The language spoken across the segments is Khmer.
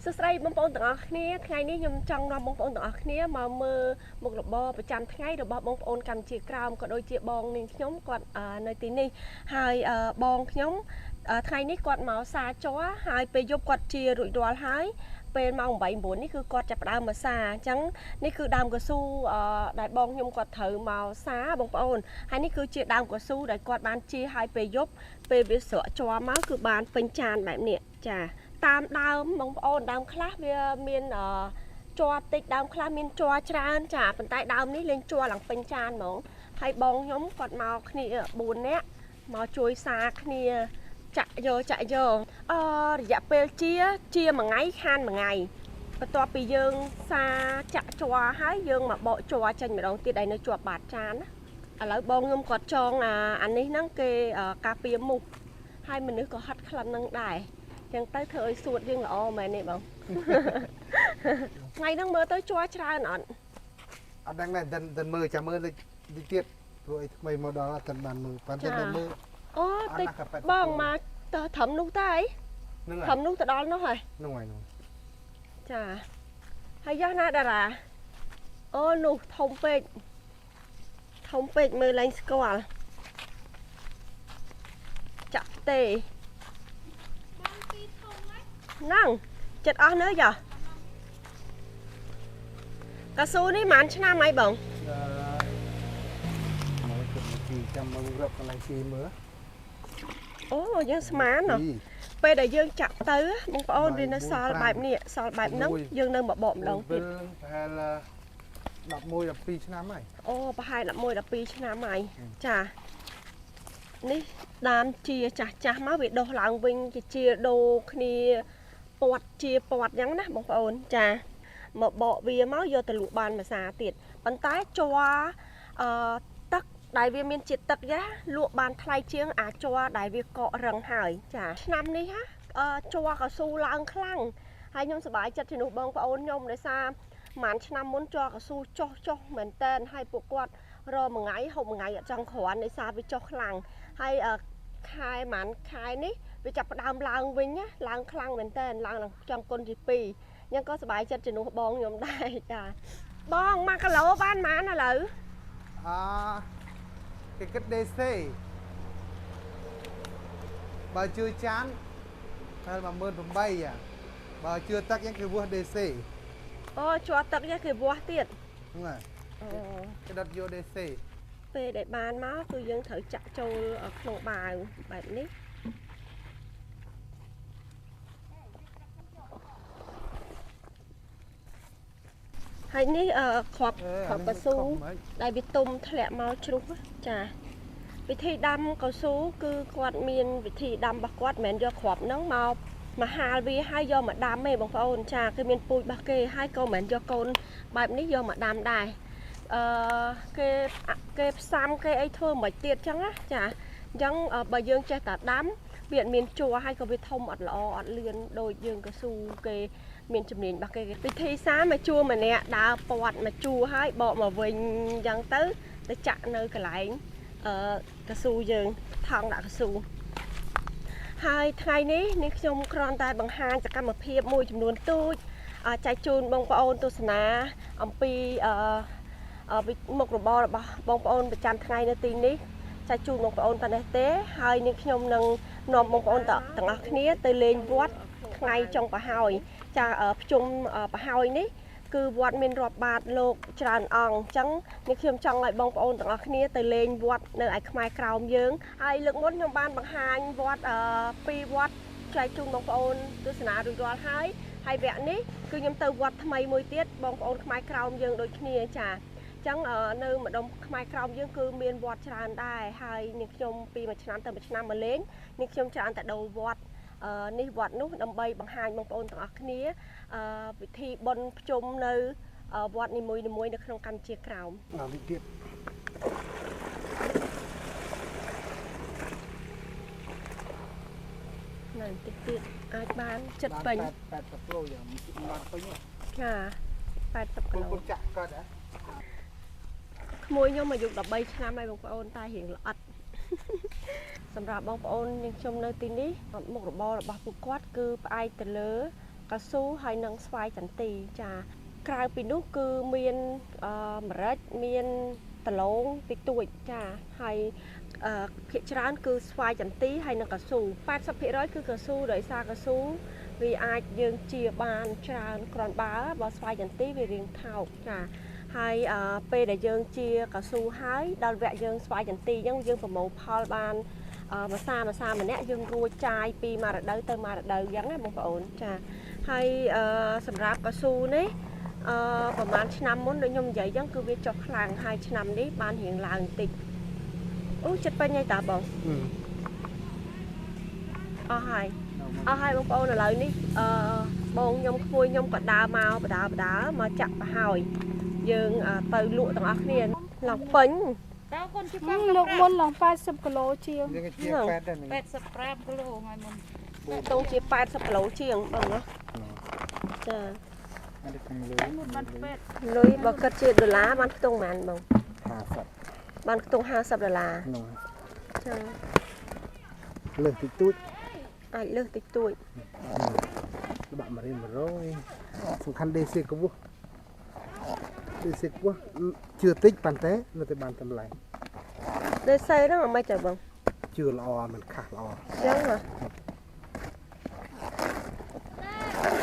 សួស្តីបងប្អូនទាំងអស់គ្នាថ្ងៃនេះខ្ញុំចង់នាំបងប្អូនទាំងអស់គ្នាមកមើលមុខរបរប្រចាំថ្ងៃរបស់បងប្អូនកម្ពុជាក្រោមក៏ដូចជាបងនាងខ្ញុំគាត់នៅទីនេះហើយបងខ្ញុំថ្ងៃនេះគាត់មកសារជ័រហើយពេលយប់គាត់ជារួចរាល់ហើយពេលម៉ោង 8 9នេះគឺគាត់ចាប់ផ្ដើមមកសារអញ្ចឹងនេះគឺដើមកៅស៊ូដែលបងខ្ញុំគាត់ត្រូវមកសារបងប្អូនហើយនេះគឺជាដើមកៅស៊ូដែលគាត់បានជាហើយពេលយប់ពេលវាស្រក់ជ័រមកគឺបានពេញចានបែបនេះចាតាមដើមបងប្អូនដើមខ្លះវាមានជ័រតិចដើមខ្លះមានជ័រច្រើនចាប៉ុន្តែដើមនេះលេងជ័រឡើងពេញចានហ្មងហើយបងខ្ញុំគាត់មកគ្នា4នាក់មកជួយសារគ្នាចាក់យករយៈពេលជាមួយថ្ងៃខានមួយថ្ងៃបន្ទាប់ពីយើងសារចាក់ជ័រហើយយើងមកបកជ័រចេញម្ដងទៀតឲ្យនៅជាប់បាតចានណាឥឡូវបងខ្ញុំគាត់ចងអានេះហ្នឹងគេការពារមុខហើយមនុស្សក៏ហត់ក្លិននឹងដែរចឹងទៅធ្វើឲ្យសួតយើងល្អមែនទេបងថ្ងៃហ្នឹងមើលទៅជ័រច្រើនអត់ដឹងដែរតែមើលចាំមើលតិចទៀតព្រោះអីថ្មីមកដល់អត់បានមើលប៉ុន្តែមើលអូតិចបងមកទៅត្រឹមនោះតែត្រឹមនោះទៅដល់នោះហើយនោះចាហើយយកណាតារាអូនោះធំពេកមើលឡើងស្គាល់ចាក់ទេហ្នឹងចិត្តអស់នៅយ៉ាកៅស៊ូនេះប៉ុន្មានឆ្នាំហើយបងចាំមើលរកកន្លែងស៊ីមើលអូយើងស្មានហ៎ពេលដែលយើងចាក់ទៅបងប្អូនវានៅសល់បែបនេះសល់បែបហ្នឹងយើងនៅមកបកម្ដងទៀតប្រហែល11 12ឆ្នាំហើយអូប្រហែល11 12ឆ្នាំហើយចានេះដានជាចាស់មកវាដុះឡើងវិញជាដូរគ្នាពាត់អញ្ចឹងណាបងប្អូនចាមកបកវាមកយកទៅលក់បានមួយសាទៀតប៉ុន្តែជ័រទឹកដែលវាមានជាតិទឹកយ៉ាលក់បានថ្លៃជាងអាជ័រដែលវាកករឹងហើយចាឆ្នាំនេះហ่าជ័រកៅស៊ូឡើងខ្លាំងហើយខ្ញុំសប្បាយចិត្តជំនួសបងប្អូនខ្ញុំដោយសារប្រហែលឆ្នាំមុនជ័រកៅស៊ូចុះមែនតែនហើយពួកគាត់រមួយថ្ងៃហូបមួយថ្ងៃអត់ចង់គ្រាន់ដោយសារវាចុះខ្លាំងហើយខែប្រហែលខែនេះវាចាប់ផ្ដើមឡើងវិញណាឡើងខ្លាំងមែនតើឡើងចំគុណទី2អញ្ចឹងក៏សប្បាយចិត្តជំនួសបងខ្ញុំដែរចាបង1គីឡូបានប៉ុន្មានឥឡូវគេគិតដេសេបើជឿចានតែ18000បើជឿទឹកយ៉ាងគេវាស់ដេសេអូជ័រទឹកយ៉ាងគេវាស់ទៀតហ្នឹងហើយគេដុតយកដេសេពេលដែលបានមកគឺយើងត្រូវចាក់ចូលក្នុងបាវបែបនេះហើយនេះគ្រាប់កៅស៊ូដែលវាទុំធ្លាក់មកជ្រុះចាវិធីដាំកៅស៊ូគឺគាត់មានវិធីដាំរបស់គាត់មិនមែនយកគ្រាប់ហ្នឹងមកហាលវាហើយយកមកដាំទេបងប្អូនចាគឺមានពូជរបស់គេហើយក៏មិនមែនយកកូនបែបនេះយកមកដាំដែរគេផ្សំគេអីធ្វើមិនទៀតចឹងណាចាអញ្ចឹងបើយើងចេះតែដាំវាអត់មានជ័រហើយក៏វាធំអត់ល្អអត់លឿនដូចយើងកៅស៊ូគេមានជំនាញរបស់គេវិធីសាមកជួម្នាក់ដើរពាត់មកជួហើយបកមកវិញអញ្ចឹងទៅចាក់នៅកន្លែងកៅស៊ូយើងថងដាក់កៅស៊ូហើយថ្ងៃនេះនាងខ្ញុំគ្រាន់តែបង្ហាញសកម្មភាពមួយចំនួនទូចចែកជូនបងប្អូនទស្សនាអំពីមុខរបររបស់បងប្អូនប្រចាំថ្ងៃនៅទីនេះចែកជូនបងប្អូនតែនេះទេហើយនាងខ្ញុំនឹងនាំបងប្អូនទាំងអស់គ្នាទៅលេងវត្តថ្ងៃចុងប្រហើយចាភ្ជុំប្រហើយនេះគឺវត្តមានរាប់បាតលោកច្រើនអង្គអញ្ចឹងនេះខ្ញុំចង់ឲ្យបងប្អូនទាំងអស់គ្នាទៅលេងវត្តនៅឯខ្មែរក្រោមយើងហើយលើកមុនខ្ញុំបានបង្ហាញវត្ត2វត្តចែកជូនបងប្អូនទស្សនារួចរាល់ហើយវគ្គនេះគឺខ្ញុំទៅវត្តថ្មីមួយទៀតបងប្អូនខ្មែរក្រោមយើងដូចគ្នាចាចឹងនៅម្ដុំខ្មែរក្រោមយើងគឺមានវត្តច្រើនដែរហើយនាងខ្ញុំពីមួយឆ្នាំទៅមួយឆ្នាំមកលេងនាងខ្ញុំច្រើនតែដូរវត្តនេះវត្តនោះដើម្បីបង្ហាញបងប្អូនទាំងអស់គ្នាវិធីបុណ្យភ្ជុំនៅវត្តនីមួយៗនៅក្នុងកម្ពុជាក្រោមវិធីនៅតិចទៀតអាចបានចិត្តពេញ80គីឡូយ៉ាងបានពេញចា80គីឡូចាក់កើតហ៎ក្មួយខ្ញុំអាយុ13ឆ្នាំហើយបងប្អូនតែរៀងល្អិតសម្រាប់បងប្អូននាងខ្ញុំនៅទីនេះមុខរបររបស់ពួកគាត់គឺផ្អែកទៅលើ កស៊ូហើយនិងស្វាយចន្ទីចាក្រៅពីនោះគឺមានម្រេចមានដលងតិចតួចចាហើយភាគច្រើនគឺស្វាយចន្ទីហើយនិងកស៊ូ 80% គឺកស៊ូដោយសារកស៊ូវាអាចយើងជាបានច្រើនគ្រាន់បើស្វាយចន្ទីវារៀងថោកចាហើយពេលដែលយើងជាកស៊ូហើយដល់វគ្គយើងស្វាយចន្ទីអញ្ចឹងយើងប្រមូលផលបានភាសាម្នាក់យើងរួចចាយពីមួយរដូវទៅមួយរដូវអញ្ចឹងណាបងប្អូនចាហើយសម្រាប់កស៊ូនេះប្រហែលឆ្នាំមុនដូចខ្ញុំនិយាយអញ្ចឹងគឺវាចុះខ្លាំងហើយឆ្នាំនេះបានរៀងឡើងបន្តិចអូចិត្តពេញហើយតាបងអស់ហើយបងប្អូនឥឡូវនេះបងខ្ញុំក្មួយខ្ញុំក៏ដើរមកបដាមកចាក់ប្រហើយយើងទៅលក់ទាំងអស់គ្នាឡើងពេញតើកូនជាបងលោកមុនឡើង80គីឡូជាងយើងជា8ដែរ85គីឡូហើយមុនតងជា80គីឡូជាងបងណាចាអត់ខាងលុយបាន8លុយបើគិតជាដុល្លារបានខ្ទង់ប៉ុន្មានបង50បានខ្ទង់50ដុល្លារចាលើសតិចតួចអាចលើសតិចតួចបាក់100សំខាន់ដេស៊ីកវោះជឿតិចប៉ុន្តែនៅតែបានតម្លៃដេស៊ីហ្នឹងមិនចាំបងជឿល្អមិនខាស់ល្អចឹងហ៎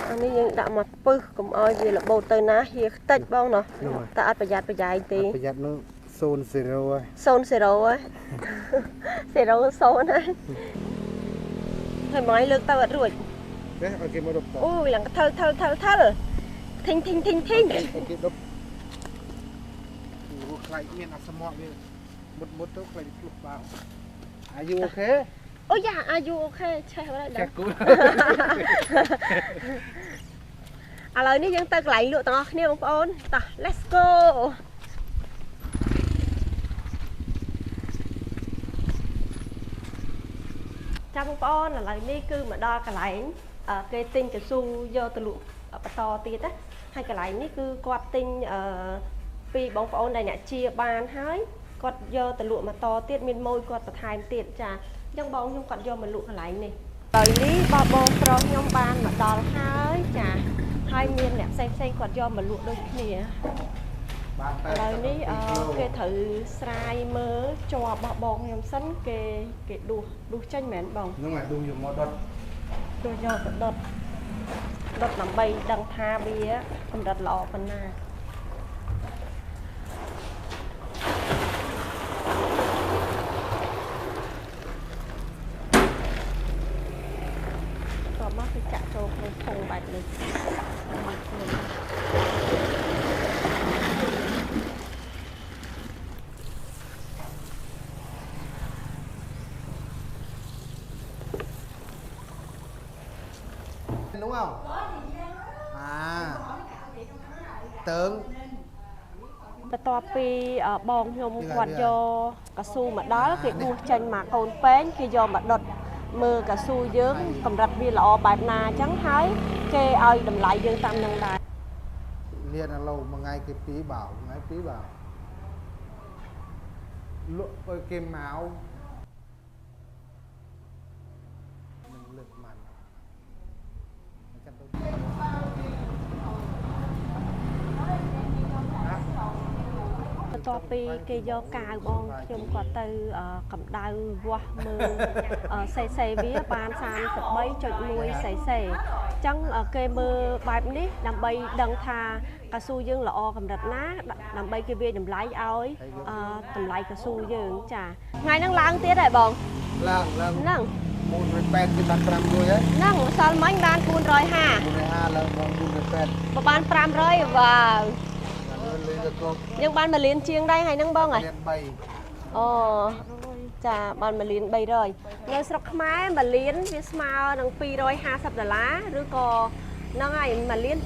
អានេះយើងដាក់មកពឹសកុំឲ្យវារបូតទៅណាហៀខ្ទេចបងណោះតែអត់ប្រយ័ត្នប្រយែងទេប្រយ័ត្ននោះ00ហើយ00ហើយ00ហើយហើយមកលើកទៅអត់រួចទេឲ្យគេមកដប់អូយឡើងថលធីងគេដប់រូខ្លាយមានអសមក់វាមុតទៅខ្លាយឆ្លុះបាវអាយុអូខេអូយ៉ាអាយុអូខេឆេះហើយចាក់គូឥឡូវនេះយើងទៅកន្លែងលក់ទាំងអស់គ្នាបងប្អូនតោះ let's go ចាំបងប្អូនឥឡូវនេះគឺមកដល់កន្លែងគេទិញកស៊ូយកទៅលក់បន្តទៀតណាហើយកន្លែងនេះគឺគាត់ទិញពីបងប្អូនដែលអ្នកជាបានហើយគាត់យកទៅលក់បន្តទៀតមានម៉ួយគាត់បន្ថែមទៀតចាអញ្ចឹងបងខ្ញុំគាត់យកមកលក់កន្លែងនេះហើយនេះបងប្រុសខ្ញុំបានមកដល់ហើយចាហើយមានអ្នកផ្សេងគាត់យកមកលក់ដូចគ្នាបានតែឥឡូវនេះគេត្រូវស្រាយមើលជាប់របស់បងខ្ញុំសិនគេដួសចេញមែនបងហ្នឹងហើយដួសយកមកដុតយកទៅដុតដើម្បីដឹងថាវាកម្រិតល្អប៉ុណ្ណាតោះមកគេចាក់ចូលក្នុងធុងបែបនេះđúng không tướng បន្ទាប់ពីបងខ្ញុំគាត់យកកស៊ូមកដល់គេដួសចេញមកកូនពេងគេយកមកដុតមើលកស៊ូយើងកម្រិតវាល្អបែបណាអញ្ចឹងហើយគេឲ្យតម្លៃយើងតាមនឹងដែរលៀនឥឡូវមួយថ្ងៃគេ2បាវថ្ងៃ2បាវលក់ឲ្យគេមកនឹងលើកមិនបន្ទាប់ពីគេយកកាវបងខ្ញុំគាត់ទៅកម្ដៅវាស់មើលCC វាបាន 33.1 CC អញ្ចឹងគេមើលបែបនេះដើម្បីដឹងថាកស៊ូយើងល្អកម្រិតណាដើម្បីគេវាតម្លៃឲ្យតម្លៃកស៊ូយើងចាថ្ងៃហ្នឹងឡើងទៀតហើយបងឡើងហ្នឹង480គេបាន500ហើយហ្នឹងម្សិលមិញបាន450ឡើងបង480បើបាន500វ៉ាវយើងបាន1លានជាងដែរហើយហ្នឹងបងហ៎អូចាបាន1លាន300នៅស្រុកខ្មែរ1លានវាស្មើនឹង$250ឬក៏ហ្នឹងហើយ1លាន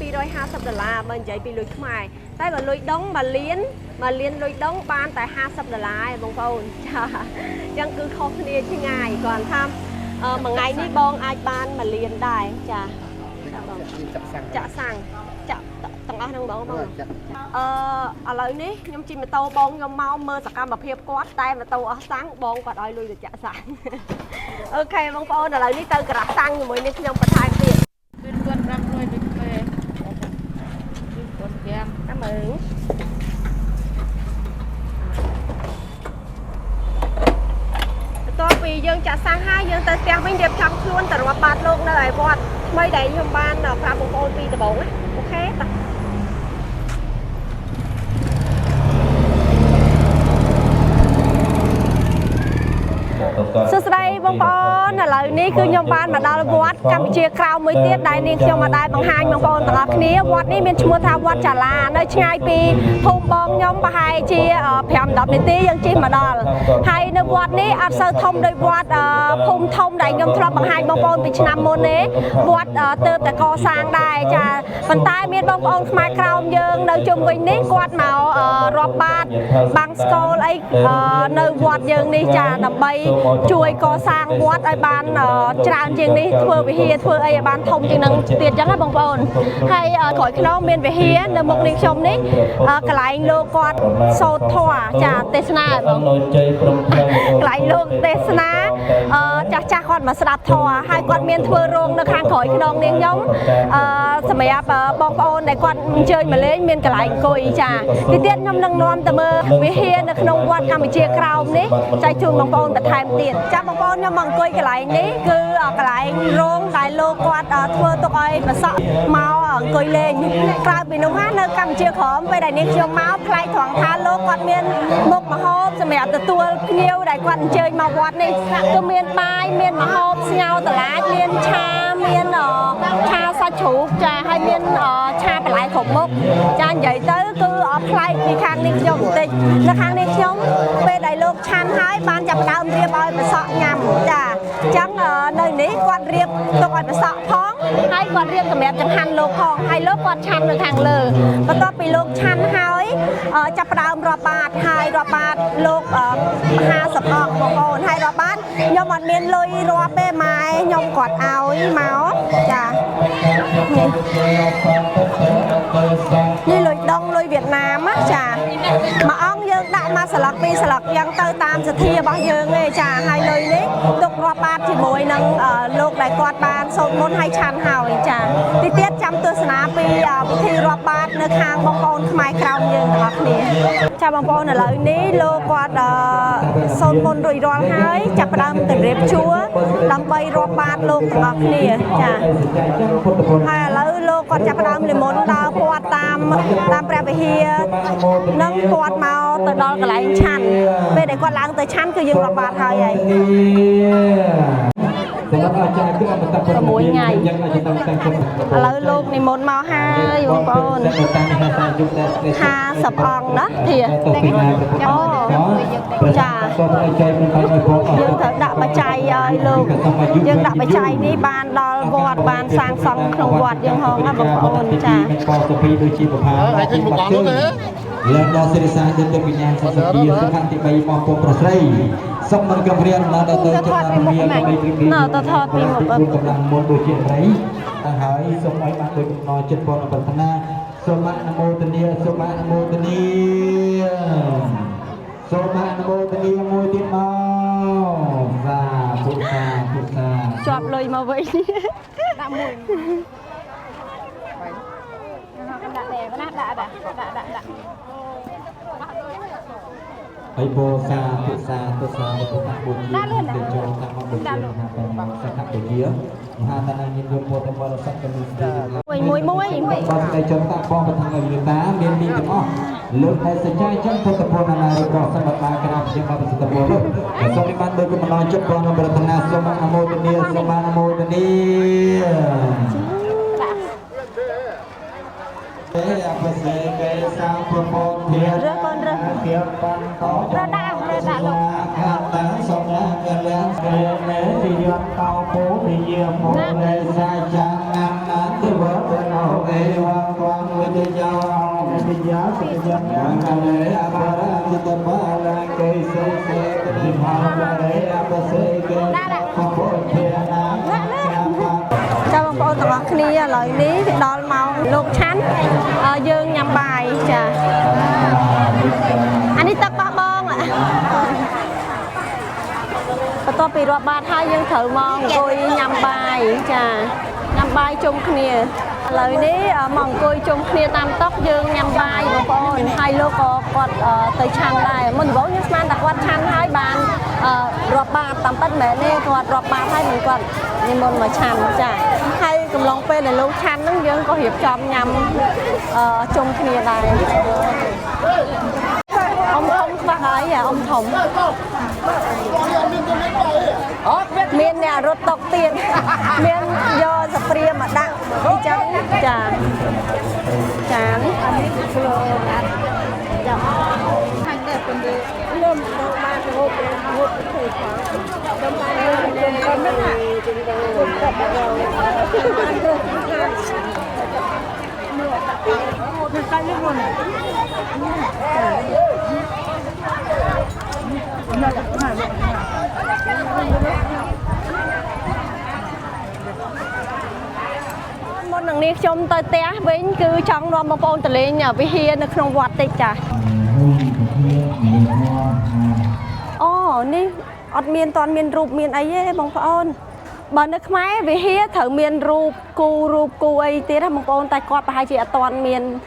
$250បើនិយាយពីលុយខ្មែរតែបើលុយដុង1លានលុយដុងបានតែ$50ឯងបងប្អូនចាអញ្ចឹងគឺខុសគ្នាឆ្ងាយគាត់ថាមួយថ្ងៃនេះបងអាចបាន1លានដែរចាចាក់សាំងចាក់ទាំងអស់ហ្នឹងបងឥឡូវនេះខ្ញុំជិះម៉ូតូបងខ្ញុំមកមើលសកម្មភាពគាត់តែម៉ូតូអស់សាំងបងគាត់ឲ្យលុយទៅចាក់សាំងអូខេបងប្អូនឥឡូវនេះទៅក្រាស់សាំងជាមួយនឹងខ្ញុំបន្ថែមទៀតគឺគាត់500 វិញរៀបចំខ្លួនទៅរាប់បាតលោកនៅឯវត្តថ្មីដែលខ្ញុំបានប្រាប់បងប្អូនពីដំបូងណាអូខេតោះ សួស្តីបងប្អូនឥឡូវនេះគឺខ្ញុំបានមកដល់វត្តកម្ពុជាក្រៅមួយទៀតដែលនាងខ្ញុំមកដែរបង្ហាញបងប្អូនទាំងអស់គ្នាវត្តនេះមានឈ្មោះថាវត្តចាឡានៅឆ្ងាយពីភូមិបងខ្ញុំប្រហែលជា5-10នាទីយើងជិះមកដល់ហើយនៅវត្តនេះអត់សូវធំដូចវត្តភូមិធំដែលខ្ញុំធ្លាប់បង្ហាញបងប្អូនពីឆ្នាំមុនទេវត្តទើបតែកសាងដែរចាប៉ុន្តែមានបងប្អូនខ្មែរក្រោមយើងនៅជុំវិញនេះគាត់មករាប់បាតបាំងស្កលអីនៅវត្តយើងនេះចាដើម្បីជួយកសាងវត្តឲ្យបានច្រើនជាងនេះធ្វើវិហារធ្វើអីឲ្យបានធំជាងនឹងទៀតចឹងណាបងប្អូនហើយក្រោយខ្នងមានវិហារនៅមុខនេះខ្ញុំនេះកន្លែងលោកគាត់សូត្រធម៌ចាទេសនាបងកន្លែងលោកទេសនាចាស់គាត់មកស្ដាប់ធម៌ហើយគាត់មានធ្វើរោងនៅខាងក្រោយខ្នងនាងខ្ញុំសម្រាប់បងប្អូនដែលគាត់អញ្ជើញមកលេងមានកន្លែងអង្គុយចាទីទៀតខ្ញុំនឹងនាំទៅមើលវិហារនៅក្នុងវត្តកម្ពុជាក្រោមនេះចែកជូនបងប្អូនបន្ថែមទៀតចាបងប្អូនខ្ញុំមកអង្គុយកន្លែងនេះគឺកន្លែងរោងដែលលោកគាត់ធ្វើទុកឲ្យប្រសក់មកអង្គុយលេងក្រៅពីនោះនៅកម្ពុជាក្រោមពេលដែលនាងខ្ញុំមកផ្លែកត្រង់ថាលោកគាត់មានមុខម្ហូបសម្រាប់ទទួលភ្ញៀវដែលគាត់អញ្ជើញមកវត្តនេះគឺមានបាយមានម្ហូបស្ងោរតឡាចមានឆាមានឆាសាច់ជ្រូកចាហើយមានឆាបន្លែគ្រប់មុខចានិយាយទៅគឺផ្លែកពីខាងនេះខ្ញុំបន្តិចនៅខាងនេះខ្ញុំពេលដែលលោកឆាន់ហើយបានចាប់ដើមរៀបឲ្យប្រសក់ញ៉ាំចាអញ្ចឹងនៅនេះគាត់រៀបទុកឲ្យប្រសក់ផងហើយគាត់រៀបសម្រាប់ចង្ហាន់លោកផងហើយលោកគាត់ឆាន់នៅខាងលើបន្ទាប់ពីលោកឆាន់ហើយចាប់ដើមរាប់បាតហើយរាប់បាតលោក50អកបងប្អូនហើយរាប់បាតខ្ញុំអត់មានលុយរាប់ទេម៉ែខ្ញុំគាត់ឲ្យមកចានេះលុយដងលុយវៀតណាមចាមួយអង្គយើងដាក់មកស្លឹកពីរស្លឹកយ៉ាងទៅតាមសទ្ធារបស់យើងទេចាហើយលុយនេះទុករាប់បាតជាមួយនឹងលោកដែលគាត់បានសូត្រមន្តឲ្យឆាន់ហើយចាទីទៀតចាំទស្សនាពីពិធីរាប់បាតនៅខាងបងប្អូនខ្មែរក្រៅយើងទាំងអស់គ្នាចាបងប្អូនឥឡូវនេះលោកគាត់សូត្រមន្តរួចរាល់ហើយចាប់ផ្ដើមទៅរៀបជួរដើម្បីរាប់បាតលោកទាំងអស់គ្នាចាហើយឥឡូវលោកគាត់ចាប់ផ្ដើមនិមន្តដើរព័ទ្ធតាមព្រះវិហារនឹងព័ទ្ធមកទៅដល់កន្លែងឆាន់ពេលដែលគាត់ឡើងទៅឆាន់គឺយើងរាប់បាតហើយហើយ6ថ្ងៃឥឡូវលោកនិមន្តមកហើយបងប្អូន50អង្គណាធាអូចាយើងត្រូវដាក់បច្ច័យឲ្យលោកយើងដាក់បច្ច័យនេះបានដល់វត្តបានសាងសង់ក្នុងវត្តយើងហងណាបងប្អូនចាដូចជាប្រផាហើយឃើញមកនោះទេលើដល់សិរិសាទិដ្ឋវិញ្ញាណសសុភាសុខៈទី3មកពុទ្ធប្រស្រីសុំនឹងកំរៀនដល់ទៅចំណានមានដើម្បីព្រីមីទៅថតពីមកកម្លាំងមុនដូចជាត្រីទៅហើយសូមឲ្យបានដោយកំណត់ចិត្តបងប្រាថ្នាសូមអនុមោទនាសូមអនុមោទនាសូមអនុមោទនាមួយទៀតមកសាពុទ្ធសាពុទ្ធសាជាប់លុយមកវិញដាក់មួយដាក់ដែរណាដាក់ហើយបោសាពុទ្ធសាពុទ្ធសាពុទ្ធបុត្រទៅចូលតាមបុត្រតាមសក្តិវិទ្យាមហាតានានិយមពុទ្ធបរិស័ទកមីមួយបាទតែចំតាបងប្រធានវិតាមានទីទាំងអស់លោកតែសច្ចាចឹងពុទ្ធពលណារីក៏សម្បត្តិក្រាបជាបរិសុទ្ធពលលោកសូមបានដោយកំណត់ចិត្តបងប្រធានសូមអនុមោទនាសូមអនុមោទនាអបសេកេសាប្រពោធារើកូនរើគៀបបានតរើដាក់លោកខាងតាសូមណាកលានកេមេទីយតកោពោទីយាមុនេសាចាណាំណាទវតណោអេវងវងវិទយោវិទ្យាសិទ្ធិញ្ញាកលេអបរាទិតបាលាកេសេសេកនិមោលរេអបសេកេប្រពោធាណាចាបងប្អូនទាំងអស់គ្នាឥឡូវនេះដល់ម៉ោងលោកឆាន់យើងញ៉ាំបាយចាអានេះទឹកបោះបងបន្ទាប់ពីរាប់បាតហើយយើងត្រូវមកអង្គុយញ៉ាំបាយចាញ៉ាំបាយជុំគ្នា lời ní mong côi chung kia tam tóc dương nhằm bài bông bông hai lô có quạt tới chăn đây mình vốn như man đặt quạt chăn hai bàn rọp ba tầm tất mẹ nè quạt rọp ba hai mình quạt nhưng mình mà chăn chả hay cầm lòng pe để lâu chăn nó dương có hiệp chom nhằm chung kia đây ông thông bác ấy à ông thống miền nhà rốt tộc tiền miền do sập ria mà đặng đi chăng chả chán thành đẹp còn được lơm đâu ba cái hộp hộp thử khoáng trong ba cái con đất ạ con tập đầu được tay lên luôn này một lần đi trong tay té với cứ trong đó mà bông từ lên nhà với hiên nó không vọt tịch chả ô ní ọt miền toàn miền rụp miền ấy bông phun bà nước máy vì hía thử miền rụp cu ấy tiếc là bông phun tay quạt hai chị toàn miền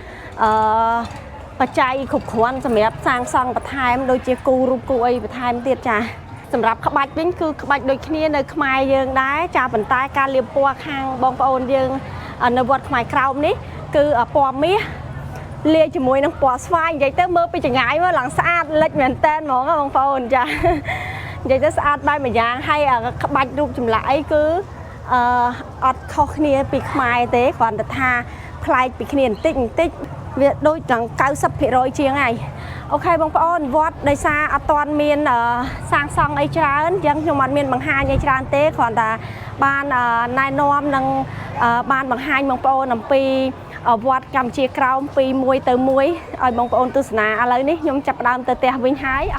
ปัจจัยขุบขวนสำหรับสร้างซองประทายมันโดยเจ้ากูรูปกูไอ้ประทายมันเตี้ยจ้าสำหรับขบัดวิ่งคือขบัดโดยขี้เนี่ยในขมายยังได้จ้าบรรทายการเลี้ยงปัวข้างบองปอนยังในวัดขมายคราวนี้คือปอมีเลี้ยจมูกน้องปอสไฟใหญ่เต้เมื่อไปจะง่ายเมื่อหลังสะอาดเล็กเหมือนเต้นหมองก็บองปอนจ้าใหญ่เต้สะอาดใบเหมือนยางให้ขบัดรูปจำหลายคืออดข้อขี้เนี่ยปีขมายเต้ก่อนแต่ทาพลายปีขี้เนี่ยติ๊กviệc đôi chẳng cao sập phía rồi chiếng này ok bông phun vót đây xa toàn miền sang song ấy trán chẳng trong mặt miền bằng hai như trán tế còn là ban nai nom năng ban bằng hai bông phun nằm pi vót cầm chia cao pi muối từ muối ở bông phun từ sna lấy ní nhung chập đam từ tè vinh hái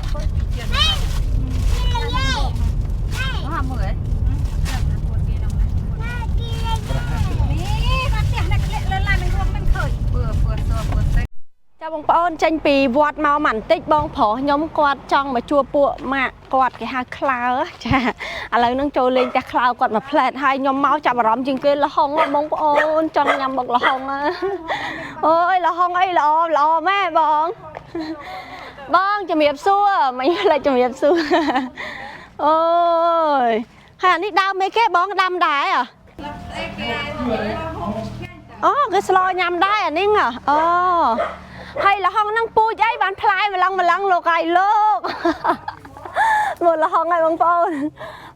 cho bông phun tranh pì vót màu mảnh tích bông phở nhóm quạt trong mà chua bụa mà quạt cái hai cloud chà lời nâng trôi lên cái cloud quạt mà plate hai nhóm máu chạm vào rõm chừng kia là hông bông phun cho nhầm bọc là hông ơi là hông ấy là mẹ bông bông chùm hiệp xua mình lại chùm hiệp xua ôi hay đi đau mấy cái bông đâm đáy à cái slow nhầm đáy à nín à hay là hông năng pui ấy bạn play mà lăng lô cài lô một là hông ngay bông phun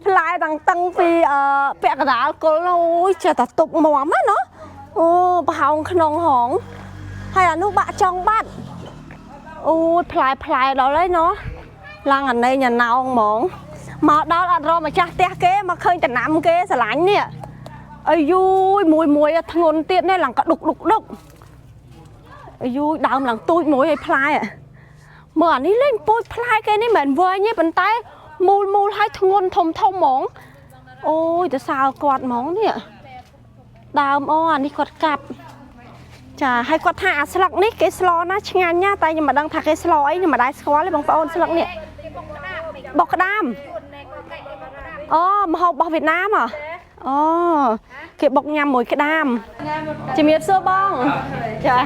play tăng tăng phi bẹ cả đá cô lâu chờ ta tục mỏm á nó bà hông nông hỏng hay là nước bạ trong bát play đó lấy nó lăng ở đây nhà nào ông mỏng mà đó là rồi mà cha té kế mà khơi ta nằm kế xả lánh nè ơi vui mùi ngôn tiện này là cả đục vui đau làm tôi mỗi ai play à mà anh ấy lên bôi play cái này mình vừa nhé bàn tay mùi hai thôn thông món ôi tại sao quạt món nè đau anh đi quạt cặp chà hay quạt hạ sặc nít cái slo nó ngang nha tay nhưng mà đang thạc cái slo ấy nhưng mà đai squat lấy bằng phao sặc nè bọc đam mà học bọc Việt Nam à cái bọc nhằm mùi cái đam chỉ miệt xưa bông chà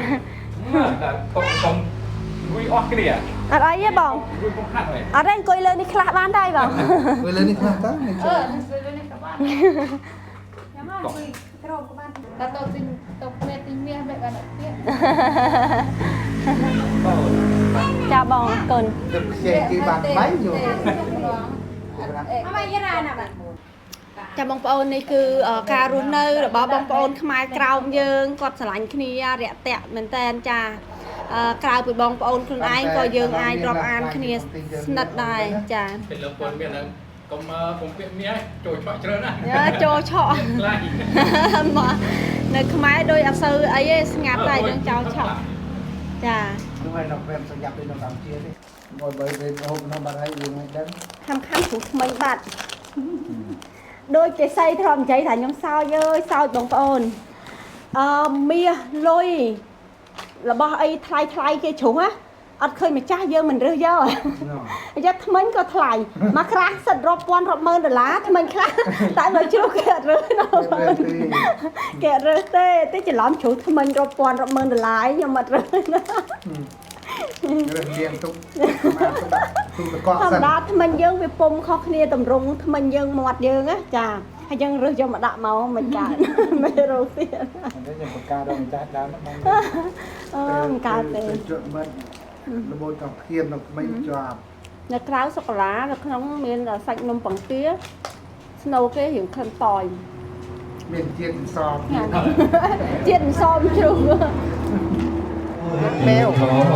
ở đây với bông ở đây coi lên đi khla bán đây bông coi lên đi khla tá chào bông cần chào bông phun này cứ cà rô nơ rồi bỏ bông phun khai cào dương quạt sả lạnh kia rẻ tẹt mình tên cha cào bị bông phun con ai coi dương ai drop an kia nật đài cha trôi chọ mà nơi khai đôi áp sư ấy ngáp tay đang chào chọ cha tham khám của mình bạn đôi cái xây thòm cháy thả nhóm sao ơi sao bông phun mía lôi là bao ấy thay cái chủ á អត់ឃើញម្ចាស់យើងមិនរើសយកយកថ្មិញក៏ថ្លៃមកក្រាស់សិតរាប់ពាន់រាប់ម៉ឺនដុល្លារថ្មិញខ្លះតែមកជ្រុះគេអត់រើសណាគេអត់រើសទេច្រឡំជ្រុះថ្មិញរាប់ពាន់រាប់ម៉ឺនដុល្លារខ្ញុំអត់រើសណា រើសលៀងទុកមកទុកតកក់ ធ សិ ម្ម ន តាថ្មិញយើងវាពុំខុសគ្នាតម្រង់ថ្មិញយើងមាត់យើងណាចាហើយយើងរើសយកមកដាក់មកមិនកើតមិនរកទៀត នេះខ្ញុំបង្ការដល់ម្ចាស់ដើមបាន មិនកើតទេ ជក់មិនល្បូចកភៀននៅមិនជាប់ នៅក្រៅសូកូឡានៅក្នុងមានសាច់នំបង្គាស្នូគេរៀងក្លិនតយ មានជាតិសອມ ជាតិសមជ្រុះ មែវ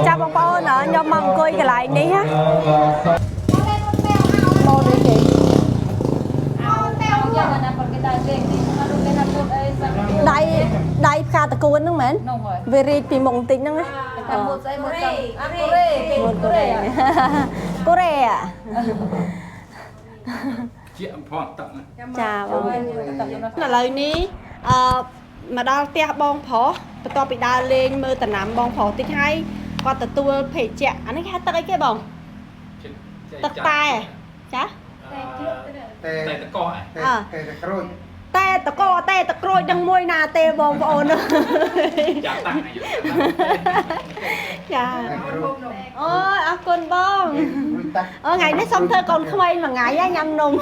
ចាំបងប្អូនខ្ញុំមកអង្គុយកន្លែងនេះណាមកដូចគេដៃផ្កាតកួនហ្នឹងមែនវារីកពីមុខបន្តិចហ្នឹងណា មួយស្អីមួយចង់ កូរ៉េកូរ៉េ ជាផងតឹក ចាបងឥឡូវនេះមកដល់ផ្ទះបងប្រុសបន្ទាប់ពីដើរលេងមើលតំណាំបងប្រុសតិចហើយគាត់ទទួលភេសជ្ជៈអានេះគេហៅទឹកអីគេបងទឹកតែចា តែ តកអ่ะ តែក្រូច តែតកតែតក្រូចនឹងមួយណាទេបងប្អូន ចាតាំង ចា តែក្រូច អូយអរគុណបង រួចតាក់ ថ្ងៃនេះសុំធ្វើកូនក្មេងមួយថ្ងៃហើយញ៉ាំនំ